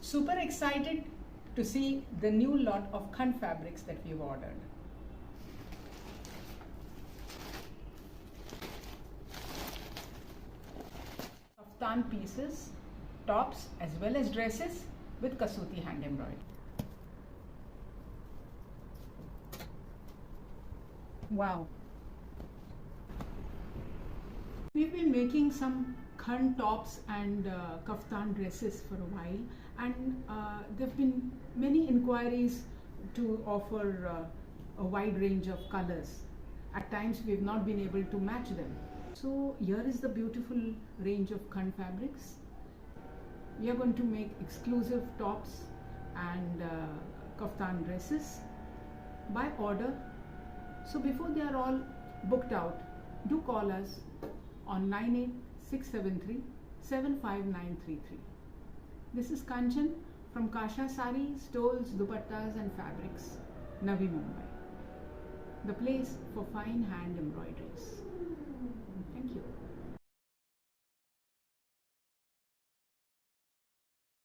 Super excited to see the new lot of Khun fabrics that we've ordered. Kaftan pieces, tops as well as dresses with kasuti hand embroidery. Wow. We've been making some Khun tops and kaftan dresses for a while, and there have been many inquiries to offer a wide range of colors. At times we've not been able to match them. So here is the beautiful range of Khun fabrics. We are going to make exclusive tops and kaftan dresses by order. So before they are all booked out, do call us on 98673 75933. This is Kanchan from Kasha Sari, Stoles, Dupattas and Fabrics, Navi Mumbai, the place for fine hand embroideries.